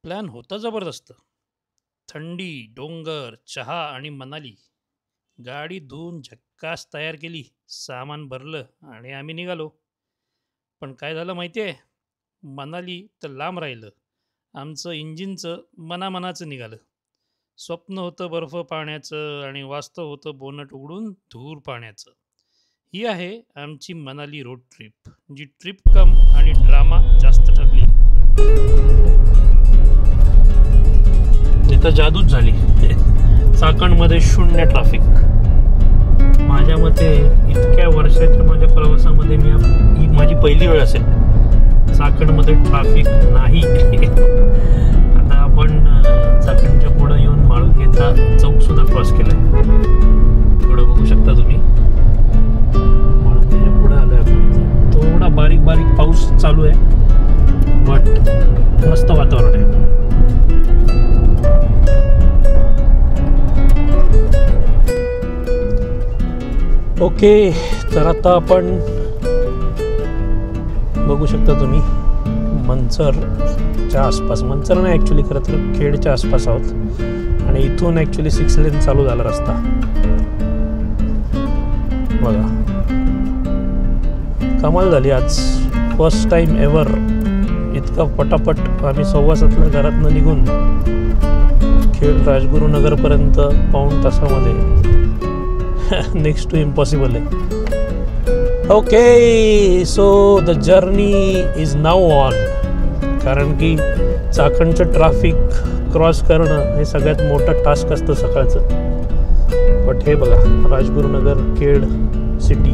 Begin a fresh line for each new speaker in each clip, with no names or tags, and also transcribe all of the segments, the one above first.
Plan होता जबरदस्त. थंडी, डोंगर, चहा आणि मनाली. गाडी धुवून झक्कास तयार केली, सामान भरलं आणि आम्ही निघालो. पण काय झालं माहिती आहे? मनाली तर लांब राहिलं. आमचं इंजिनचं मनामनाचं निघालं. स्वप्न होतं बर्फ पाण्याचं आणि वास्तव होतं बोनट उघडून धूर पाण्याचं. ही आहे आमची मनाली रोड ट्रिप, जी ट्रिप कम आणि ड्रामा जास्त ठरली. तिथं जादूच झाली. चाकणमध्ये शून्य ट्रॅफिक. माझ्या मते इतक्या वर्षाच्या माझ्या प्रवासामध्ये ही माझी पहिली वेळ असेल चाकणमध्ये ट्रॅफिक नाही. आता आपण चाकणच्या पुढं येऊन माळुंगेचा चौक सुद्धा क्रॉस केलाय. पुढं बघू शकता तुम्ही, माळुंगेच्या पुढं आलोय आपण. थोडा बारीक बारीक पाऊस चालू आहे, बट मस्त वातावरण आहे. ओके, तर आता आपण बघू शकता तुम्ही मंचरच्या आसपास, मंचर नाही ॲक्च्युली, खरं तर खेडच्या आसपास आहोत. आणि इथून ॲक्च्युली 6 लेन चालू झाला रस्ता. बघा, कमाल झाली आज. फर्स्ट टाइम एव्हर इतका पटापट आम्ही 7:15 घरातनं निघून खेड राजगुरुनगरपर्यंत पाऊण तासामध्ये. नेक्स्ट टू इम्पॉसिबल आहे. Okay, so the journey is now on. कारण की चाकणचं ट्रॅफिक क्रॉस करणं हे सगळ्यात मोठं टास्क असतं सकाळचं. बट हे बघा, राजगुरुनगर खेड सिटी.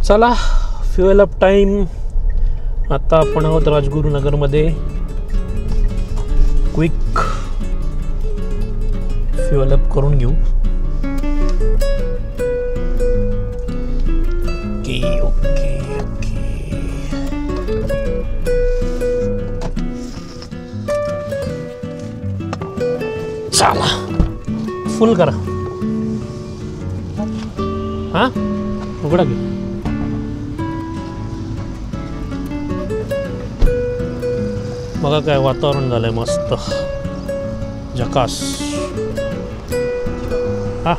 चला, फ्युएल अप टाईम. आता आपण आहोत राजगुरुनगरमध्ये. क्विक फ्युएल अप करून घेऊ. Okay okay okay. चला, फुल करा. हा, उघडा की. बघा काय वातावरण झालंय, मस्त झकास. हा,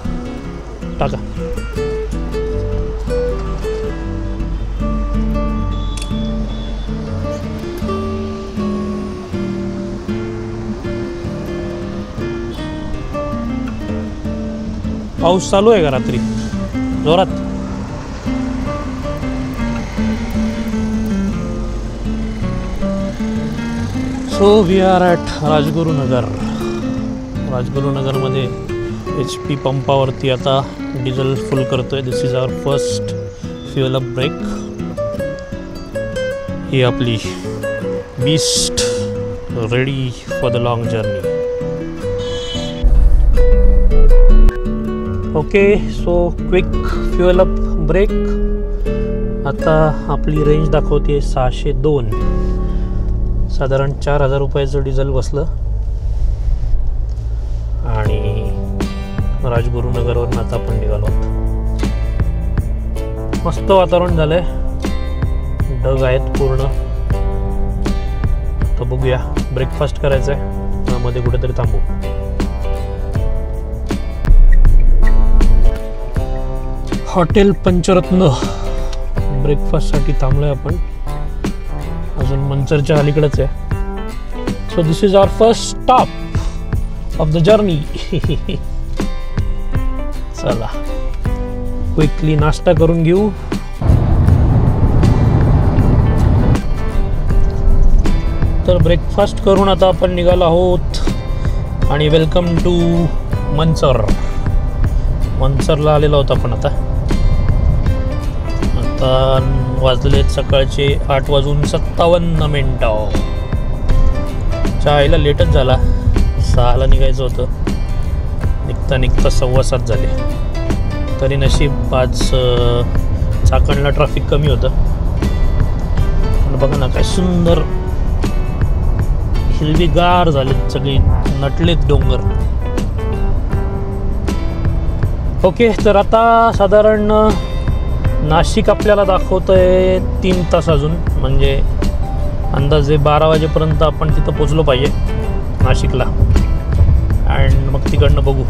टाका. पाऊस चालू आहे का रात्री जोरात? So we are at Rajgurunagar. राजगुरुनगरमध्ये HP पंपावरती आता डिझेल फुल करतोय. This is our first fuel up break. ही आपली beast ready for the long journey. Okay, so quick fuel up break. आता आपली रेंज दाखवते 602. साधारण 4000 रुपयाचं डिझेल बसलं. आणि राजगुरुनगरवरून आता आपण निघालो. मस्त वातावरण झालंय, ढग आहेत पूर्ण. तर बघूया, ब्रेकफास्ट करायचा आहे, त्यामध्ये कुठेतरी थांबू. हॉटेल पंचरत्न ब्रेकफास्टसाठी थांबलोय आपण. अजून मंचरच्या अलीकडेच आहे. So this is our first stop of the journey. चला, क्विकली नाश्ता करून घेऊ. तर ब्रेकफास्ट करून आता आपण निघालो आहोत. आणि वेलकम टू मंचर. मंचरला आलेलो आहोत आपण. आता वाजलेत सकाळचे 8:57. चायला लेटच झाला. 6ला निघायचं होतं, निघता निघता 7:15 झाले. तरी नशीब आज चाकणला ट्रॅफिक कमी होतं. बघा ना, काय सुंदर हिरवीगार झालेत, सगळे नटलेत डोंगर. ओके, तर आता साधारण नाशिक आपल्याला दाखवतंय 3 तास अजून, म्हणजे अंदाजे 12 वाजेपर्यंत आपण तिथं पोचलो पाहिजे नाशिकला. अँड मग तिकडनं बघू.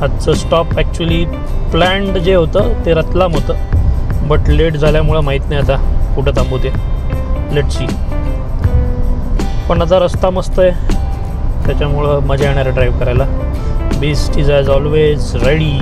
आजचं स्टॉप ॲक्च्युली प्लॅन्ड जे होतं ते रतलाम होतं, बट लेट झाल्यामुळं माहीत नाही आता कुठं थांबू ते. Let's see. पण आता रस्ता मस्त आहे, त्याच्यामुळं मजा येणार आहे ड्राईव्ह करायला. Beast is as always ready.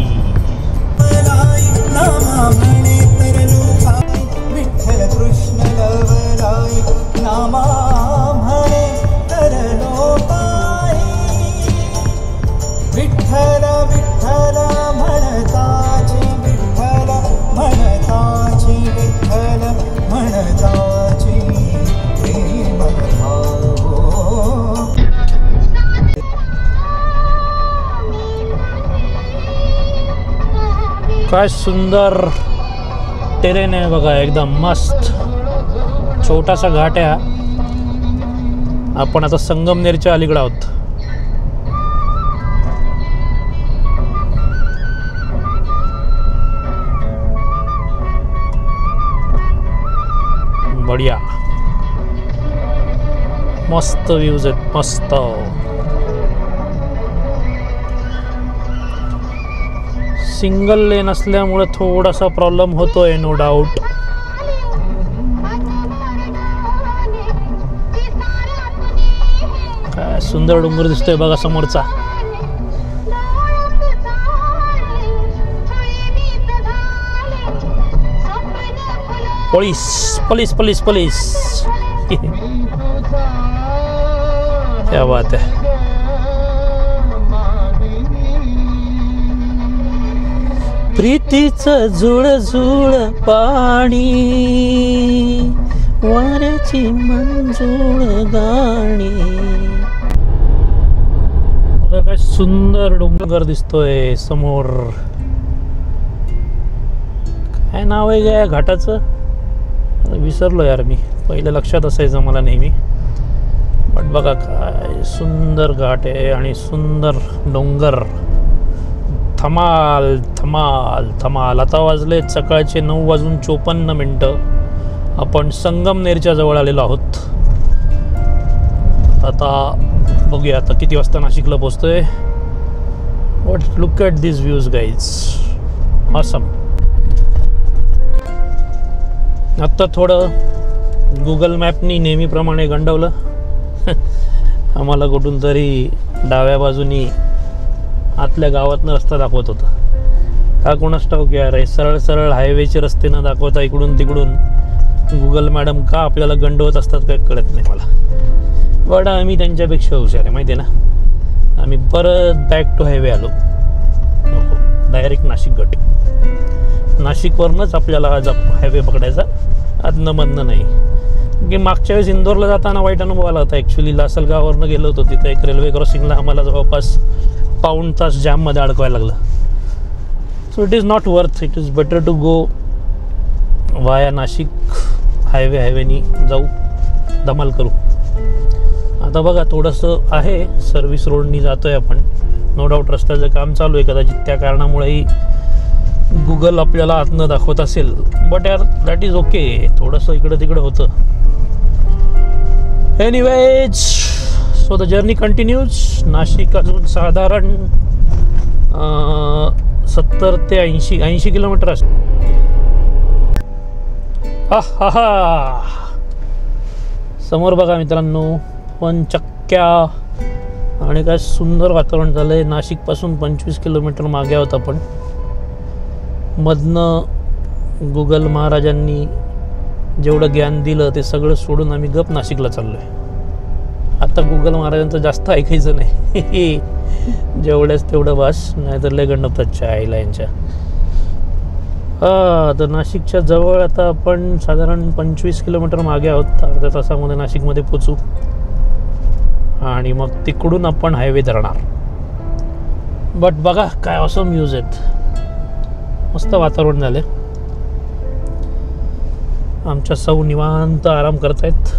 काय सुंदर टेरेन आहे बघा, एकदम मस्त. छोटासा घाट आहे हा. आपण आता संगमनेरच्या अलीकडे आहोत. बढिया, मस्त व्ह्यूज आहेत, मस्त. सिंगल लेन असल्यामुळे थोडासा प्रॉब्लेम होतोय, नो डाऊट. काय सुंदर डोंगर दिसतोय बघा समोरचा. Police police police police. क्या बात है. प्रीतीचं झुळ झुळ पाणी, वाऱ्याची मंजूळ गाणी. बघा काय सुंदर डोंगर दिसतोय समोर. काय नाव आहे या घाटाचं, विसरलो यार मी. पहिलं लक्षात असायचं मला नेहमी. बट बघा काय सुंदर घाट आहे आणि सुंदर डोंगर. धमाल धमाल धमाल. आता वाजले सकाळचे 9:54. आपण संगमनेरच्या जवळ आलेलो आहोत. आता बघूया आता किती वाजता नाशिकला पोचतोय. What look at this views guys, awesome. आत्ता थोडं गुगल मॅपनी नेहमीप्रमाणे गंडवलं. आम्हाला कुठून तरी डाव्या बाजूनी आतल्या गावातनं रस्ता दाखवत होता. का कोणास ठाऊक यार, हे सरळ सरळ हायवेचे रस्ते न दाखवता इकडून तिकडून गुगल मॅडम का आपल्याला गंडवत असतात काय कळत नाही मला. बट आम्ही त्यांच्यापेक्षा हुशार आहे माहिती आहे ना. आम्ही परत बॅक टू हायवे आलो. नको, डायरेक्ट नाशिक गट. नाशिकवरनंच आपल्याला आज हायवे पकडायचा, आदनं मधनं नाही. की मागच्या वेळेस इंदोरला जाताना वाईट अनुभव आला होता. ॲक्च्युली लासलगाववरनं गेलो होतो, तिथं एक रेल्वे क्रॉसिंगला आम्हाला जवळपास पाऊण तास जॅममध्ये अडकवायला लागलं. So it is not worth. It is better to go via Nashik. हायवेनी जाऊ, धमाल करू. आता बघा थोडंसं आहे, सर्व्हिस रोडनी जातो आहे आपण. नो डाऊट रस्त्याचं काम चालू आहे, कदाचित त्या कारणामुळेही गुगल आपल्याला आतनं दाखवत असेल. बट यार दॅट इज ओके. थोडंसं इकडं तिकडं होतं. Anyways, so the journey continues. Nashik अजून साधारण 70 ते 80 किलोमीटर असते. हा समोर बघा मित्रांनो, पंचक्क्या. आणि काय सुंदर वातावरण झालं आहे. नाशिकपासून 25 किलोमीटर मागे आहोत आपण. मधनं गुगल महाराजांनी जेवढं ज्ञान दिलं ते सगळं सोडून आम्ही गप नाशिकला चाललो आहे. आता गुगल महाराजांचं जास्त ऐकायचं नाही. जेवढ्याच तेवढं बस, नाहीतर लय गंडवतात आईला यांच्या. तर नाशिकच्या जवळ आता आपण साधारण 25 किलोमीटर मागे आहोत. अर्ध्या तासामध्ये नाशिकमध्ये पोचू आणि मग तिकडून आपण हायवे धरणार. बट बघा काय ऑसम व्ह्यूज आहेत, मस्त वातावरण झाले. आमच्या सौ निवांत आराम करतायत.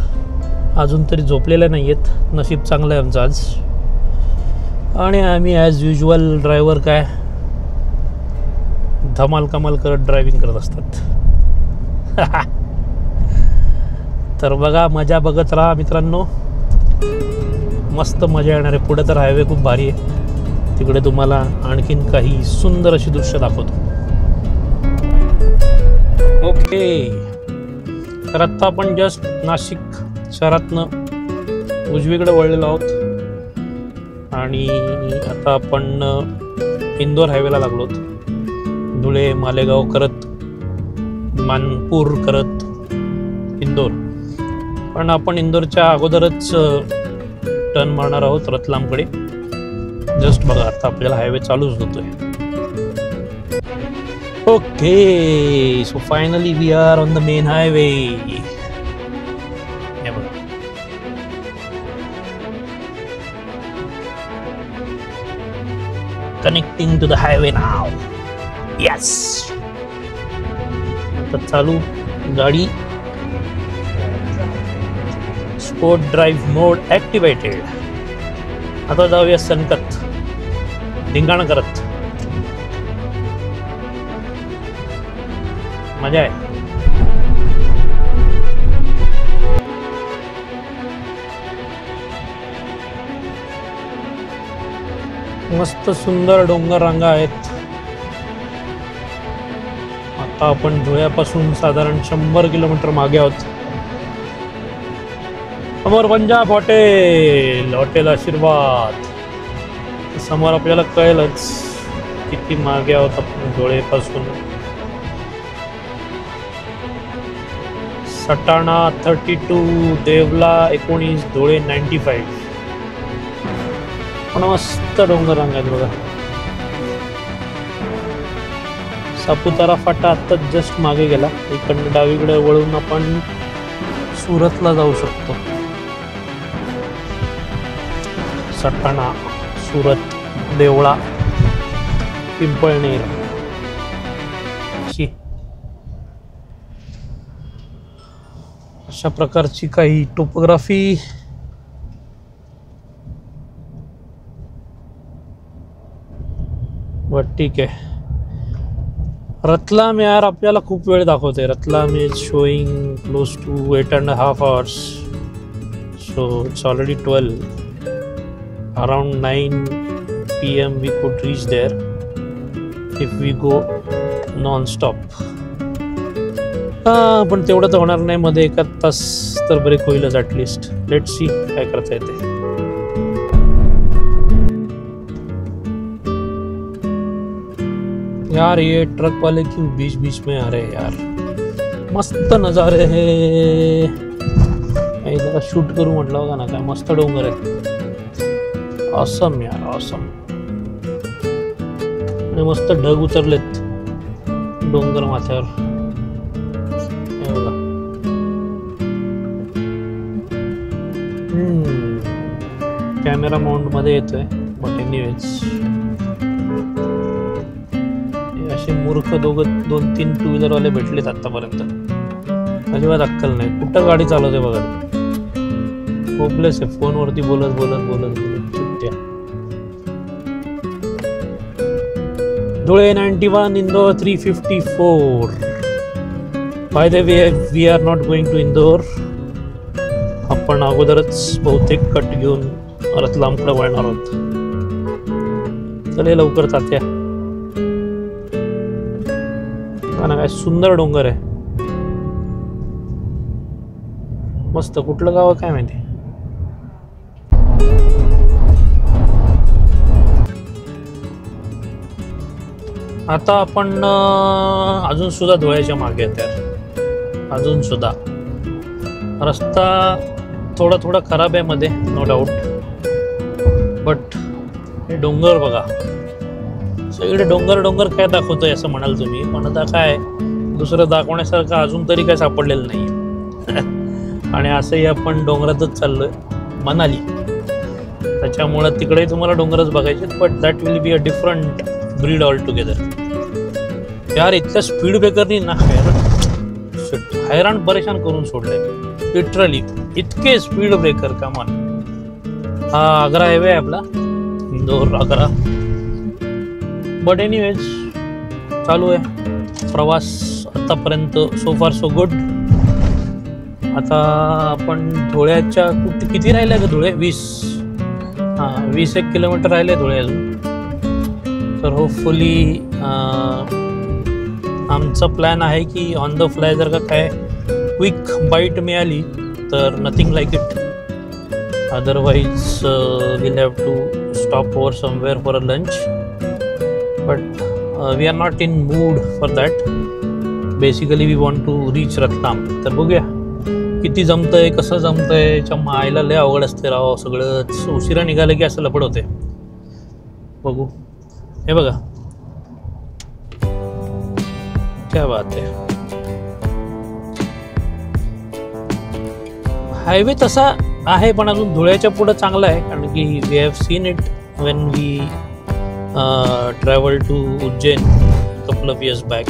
अजून तरी झोपलेल्या नाही आहेत. नशीब चांगलं आहे आमचं आज. आणि आम्ही ॲज युजल ड्रायव्हर काय धमाल कमाल करत ड्रायव्हिंग करत असतात. तर बघा, मजा बघत राहा मित्रांनो, मस्त मजा येणार आहे. पुढे तर हायवे खूप भारी आहे, तिकडे तुम्हाला आणखीन काही सुंदर अशी दृश्य दाखवतो. ओके, तर आत्ता आपण जस्ट नाशिक शहरातनं उजवीकडे वळलेलो आहोत आणि आता आपण इंदोर हायवेला लागलो. धुळे, मालेगाव करत, मानपूर करत इंदोर. पण आपण इंदोरच्या अगोदरच टर्न मारणार आहोत रतलामकडे. जस्ट बघा, आता आपल्याला हायवे चालूच होतोय. Okay, so finally we are on the main highway. Connecting to the highway now. Yes, आता चालू गाडी. Sport drive mode activated. आता जाऊया सनकत, धिंगाणा करत. मजा आहे. मस्त सुंदर डोंगर रांगा आहेत. आता आपण धुळ्यापासून साधारण 100 किलोमीटर मागे आहोत. समोर पंजाब हॉटेल, हॉटेल आशीर्वाद. समोर आपल्याला कळेलच किती मागे आहोत आपण धुळेपासून. सटाणा 32, देवला 19, धुळे 95. पण मस्त डोंगर रांग आहेत बघा. सापुतारा फाटा आता जस्ट मागे गेला. इकडनं डावीकडे वळून आपण सुरतला जाऊ शकतो. सटाणा, सुरत, देवळा, पिंपळनेर अशा प्रकारची काही टोपोग्राफी. बट ठीक आहे. रतलाम यार आपल्याला खूप वेळ दाखवते. Ratlam is showing close to 8.5 hours. So it's already 12. Around 9 PM we could reach there if we go non-stop. पण तेवढं तर होणार नाही. मध्ये 1 तास तर ब्रेक होईलच ॲटलिस्ट. लेट सी काय करता येते. यार ये ट्रक वाले क्यों बीच बीच में आ रहे हैं यार. मस्त नजारे है. जरा शूट करू म्हटलं होगा ना. काय मस्त डोंगर आहे. ऑसम यार, ऑसम. आणि मस्त ढग उतरलेत डोंगर माथ्यावर. हे बघा. कॅमेरा माउंट मध्ये येतोय. बट एनिवेज असे मूर्ख 2-3 टू व्हीलर वाले भेटलेत आतापर्यंत. अजिबात अक्कल नाही. कुठं गाडी चालवते बघा. होपलेस आहे. फोनवरती बोलत बोलत बोलत बोलत सुट्ट्या. Dhule 91, Indore 354. By the way we are not going to Indore. आपण अगोदरच बहुतेक कट घेऊन रतलामकडे वळणार आहोत. चले लवकर तात्या. काय सुंदर डोंगर आहे. मस्त. कुठलं गाव काय माहिती. आता आपण अजून सुद्धा धुळ्याच्या मागे आहेत. अजून सुद्धा रस्ता थोडा खराब आहे मध्ये, नो डाऊट. बट हे डोंगर बघा. सगळे डोंगर डोंगर काय दाखवतोय असं म्हणाल तुम्ही. पण आता काय दुसरं दाखवण्यासारखं अजून तरी काय सापडलेलं नाही. आणि असंही आपण डोंगरातच चाललोय, मनाली. त्याच्यामुळं तिकडेही तुम्हाला डोंगरच बघायचे. But that will be a different breed all together. यार इतक्या स्पीड ब्रेकरनी ना हैराण परेशान करून सोडले लिटरली. इतके स्पीड ब्रेकर कमान. हा आग्रा हायवे आहे आपला, इंदोर आग्रा. बट एनिवेज चालू आहे. प्रवास आतापर्यंत सो फार सो गुड. आता आपण धुळ्याच्या किती राहिले का धुळे? 20-21 किलोमीटर राहिले धुळे अजून. तर होपफुली आमचा प्लॅन आहे की ऑन द फ्लाय जर का काय क्विक बाईट मिळाली तर nothing like it. Otherwise will have to stop over somewhere for a lunch, but we are not in mood for that. Basically we want to reach Ratlam. तर बघूया किती जमतंय, कसं जमतंय. च्या मायला लय अवघड असते राव सगळंच. उशिरा निघालं की असं लपड होते. बघू. हे बघा, क्या बात आहे. हायवे तसा आहे पण अजून धुळ्याच्या पुढं चांगला आहे, कारण की we have seen it when we travel to Ujjain couple of years back.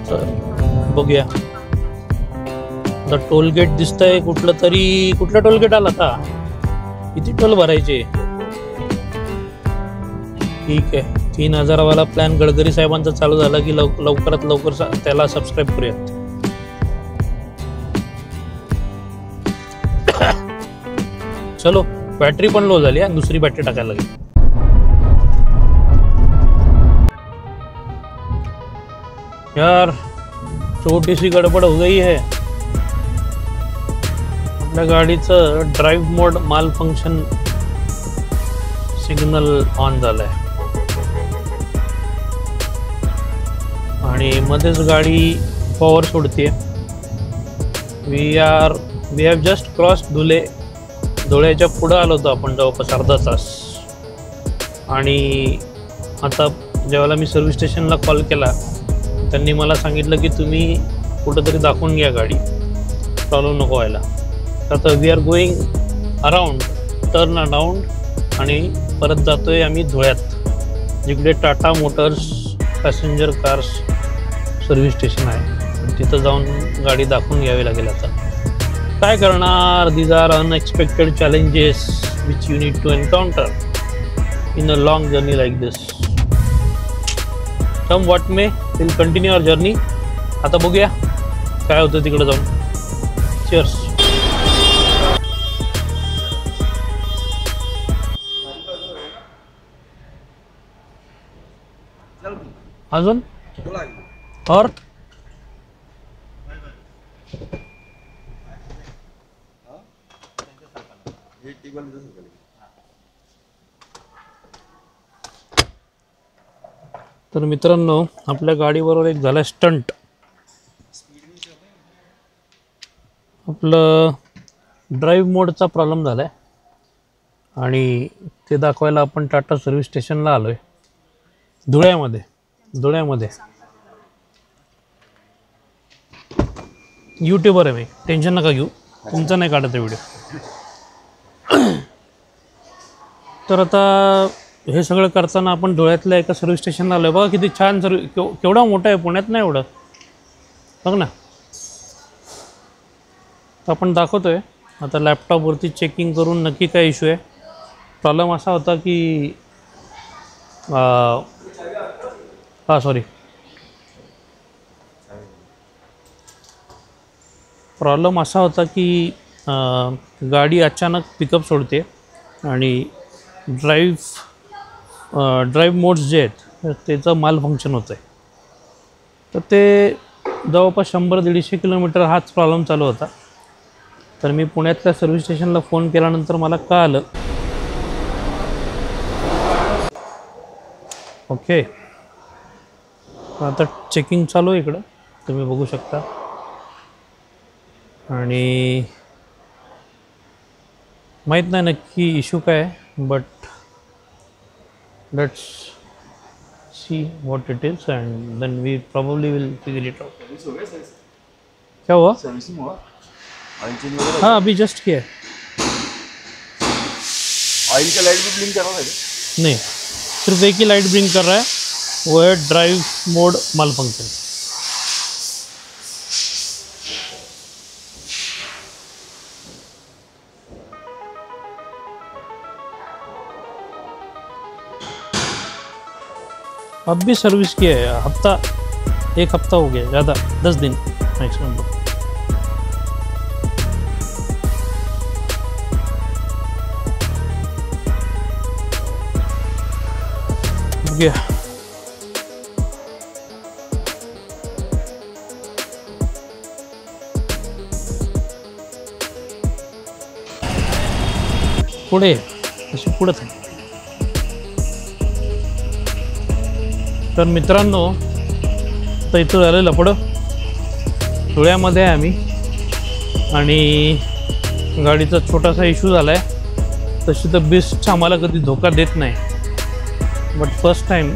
तर बघूया. द टोलगेट दिसतंय कुठलं तरी. कुठलं टोलगेट आला आता? किती टोल भरायचे? ठीक आहे. 3000 वाला प्लॅन गडकरी साहेबांचा चालू झाला की लवकरात लवकर त्याला सबस्क्राईब करूयात. चलो, बॅटरी पण लो झाली आहे, दुसरी बॅटरी टाकायला लागेल. यार छोटी सी गडबड हो गई है. आपल्या गाडीचं ड्राईव्ह मोड माल फंक्शन सिग्नल ऑन झालंय आणि मध्येच गाडी पॉवर सोडते. We have just cross Dhule. धुळ्याच्या पुढं आलो होतो आपण जवळपास अर्धा तास. आणि आता जेव्हा मी सर्व्हिस स्टेशनला कॉल केला त्यांनी मला सांगितलं की तुम्ही कुठंतरी दाखवून घ्या गाडी, प्रॉब्लेम नको व्हायला. तर आता we are going around, turn around आणि परत जातोय आम्ही धुळ्यात, जिकडे Tata Motors passenger cars service station आहे. तिथं जाऊन गाडी दाखवून घ्यावी लागेल. आता काय करणार? These are unexpected challenges which you need to encounter in a long journey like this. Come what may, will continue our journey. आता बघूया काय होतं तिकडे जाऊन. चिअर्स. अजून और तर मित्रांनो, आपल्या गाडीबरोबर एक झाला स्टंट. आपलं ड्राईव्ह मोडचा प्रॉब्लेम झाला आहे आणि ते दाखवायला आपण टाटा सर्व्हिस स्टेशनला आलो आहे धुळ्यामध्ये. यूट्यूबर आहे मी, टेन्शन नका घेऊ, तुमचा नाही काढत आहे व्हिडिओ. तर आता हे सगळं करताना आपण धुळ्यातल्या एका सर्व्हिस स्टेशनला आलो आहे. बघा किती छान केवढा मोठा आहे. पुण्यात नाही एवढं, बघ ना. आपण दाखवतो आहे आता लॅपटॉपवरती चेकिंग करून नक्की काय इश्यू आहे. प्रॉब्लेम असा होता की प्रॉब्लेम असा होता की गाडी अचानक पिकअप सोडते आणि ड्राईव्ह मोड्स जे आहेत त्याचं माल फंक्शन होतं आहे. तर ते जवळपास 100-150 किलोमीटर हाच प्रॉब्लेम चालू होता. तर मी पुण्यातल्या सर्व्हिस स्टेशनला फोन केल्यानंतर मला कळालं. ओके, आता चेकिंग चालू आहे इकडं, तुम्ही बघू शकता. आणि माहीत नाही नक्की इश्यू काय आहे, but let's see what it is and then we probably will figure it out. क्या हुआ? हाँ, अभी जस्ट किया.
ऑयल का लाइट भी ब्लिंक कर रहा है?
नहीं, सिर्फ एक ही लाइट ब्लिंक कर रहा है, वो है ड्राइव मोड माल फंक्शन. अब भी सर्विस किया है, हफ्ता 1 हफ्ता हो गया, ज़्यादा 10 दिन मैक्सिमम। गया पुढे अशी पुढत आहे। तर मित्रांनो, तर इथं झालेलं पुढं धुळ्यामध्ये आहे आम्ही, आणि गाडीचा छोटासा इश्यू झाला आहे। तशी तर बेस्ट आम्हाला कधी धोका देत नाही, बट फर्स्ट टाईम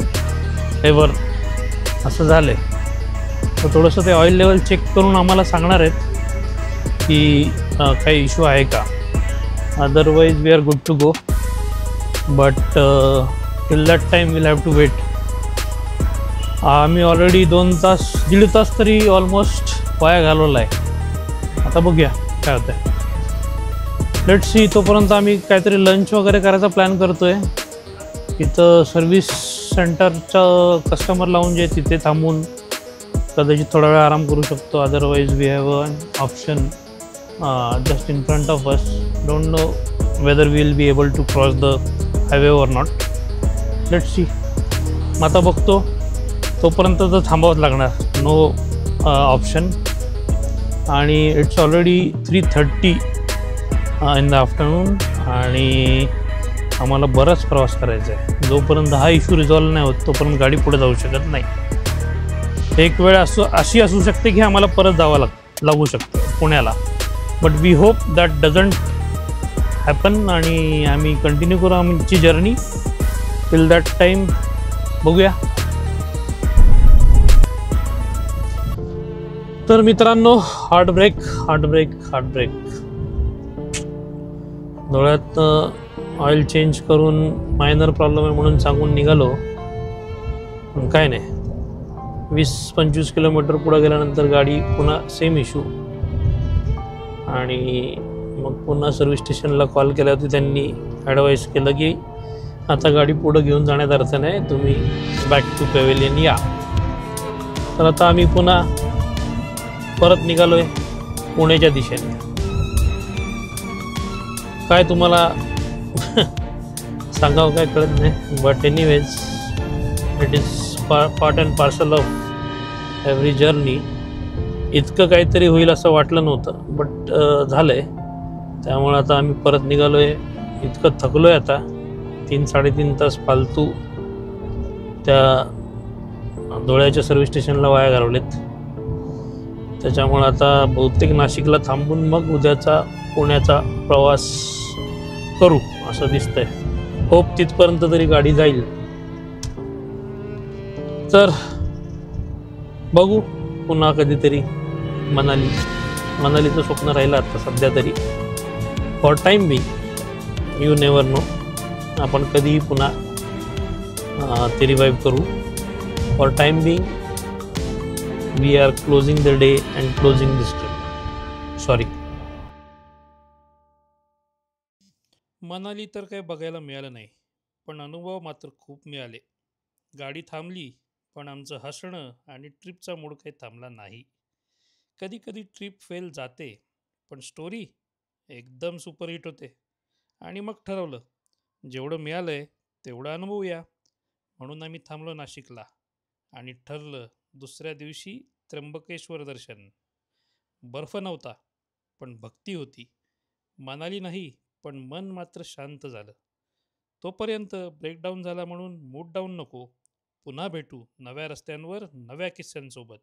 एवर असं झालं आहे। तर थोडंसं ते ऑइल लेवल चेक करून आम्हाला सांगणार आहेत की काही इश्यू आहे का। Otherwise we are good to go, but till that time will have to wait. आम्ही ऑलरेडी 2 तास 1.5 तास तरी ऑलमोस्ट वाया घालवला आहे। आता बघूया काय होतं आहे। Let's see. तोपर्यंत आम्ही काहीतरी लंच वगैरे करायचा प्लॅन करतो आहे। इथं सर्व्हिस सेंटरचं कस्टमर लाऊंज आहे, तिथे थांबून कदाचित थोडा वेळ आराम करू शकतो। Otherwise we have an option just in front of us. Don't know whether we will be able to cross the highway or not. Let's see. आता बघतो, तोपर्यंत तर थांबावंच लागणार, नो ऑप्शन। आणि it's already 3:30 in the afternoon, आणि आम्हाला बराच प्रवास करायचा आहे। जोपर्यंत हा इश्यू रिझॉल्व नाही होत तोपर्यंत गाडी पुढे जाऊ शकत नाही। एक वेळ अशी असू शकते की आम्हाला परत जावं लागू शकतं पुण्याला, but we hope that doesn't happen, आणि आम्ही कंटिन्यू करू आमची जर्नी टिल दॅट टाईम। बघूया। तर मित्रांनो, हार्ट ब्रेक डोळ्यात ऑइल चेंज करून मायनर प्रॉब्लेम आहे म्हणून सांगून निघालो, पण काय नाही। 20-25 किलोमीटर पुढे गेल्यानंतर गाडी पुन्हा सेम इश्यू, आणि मग पुन्हा सर्व्हिस स्टेशनला कॉल केल्यावरती त्यांनी ॲडवाईस केलं की आता गाडी पुढं घेऊन जाण्यात अर्थ नाही, तुम्ही बॅक टू पॅव्हेलियन या। तर आता आम्ही पुन्हा परत निघालो आहे पुण्याच्या दिशेने। काय तुम्हाला सांगावं काय कळत नाही, but anyways it is part and parcel of every journey. इतकं काहीतरी होईल असं वाटलं नव्हतं, बट झालं आहे। त्यामुळे आता आम्ही परत निघालो आहे। इतकं थकलो आहे आता, 3-3.5 तास फालतू त्या धुळ्याच्या सर्व्हिस स्टेशनला वाया घालवलेत। त्याच्यामुळे आता बहुतेक नाशिकला थांबून मग उद्याचा पुण्याचा प्रवास करू असं दिसतंय। होप तिथपर्यंत तरी गाडी जाईल। तर बघू पुन्हा कधीतरी मनालीचं स्वप्न राहिलं आता सध्या तरी। For time being you never know, आपण कधीही पुन्हा ते रिवाइव करू। For time being we are closing the day and closing this trip. Sorry. Manali तर काही बघायला मिळालं नाही, पण अनुभव मात्र खूप मिळाले। गाडी थांबली, पण आमचं हसणं आणि ट्रिपचा मूड काही थांबला नाही। कधी कधी ट्रिप फेल जाते, पण स्टोरी एकदम सुपरहिट होते। आणि मग ठरवलं, जेवढं मिळालं आहे तेवढं अनुभवूया, म्हणून आम्ही थांबलो नाशिकला, आणि ठरलं दुसऱ्या दिवशी त्र्यंबकेश्वर दर्शन। बर्फ नव्हता, पण भक्ती होती। मनाली नाही, पण मन मात्र शांत झालं। तोपर्यंत ब्रेकडाऊन झाला म्हणून मूड डाऊन नको, पुन्हा भेटू नव्या रस्त्यांवर नव्या किस्स्यांसोबत।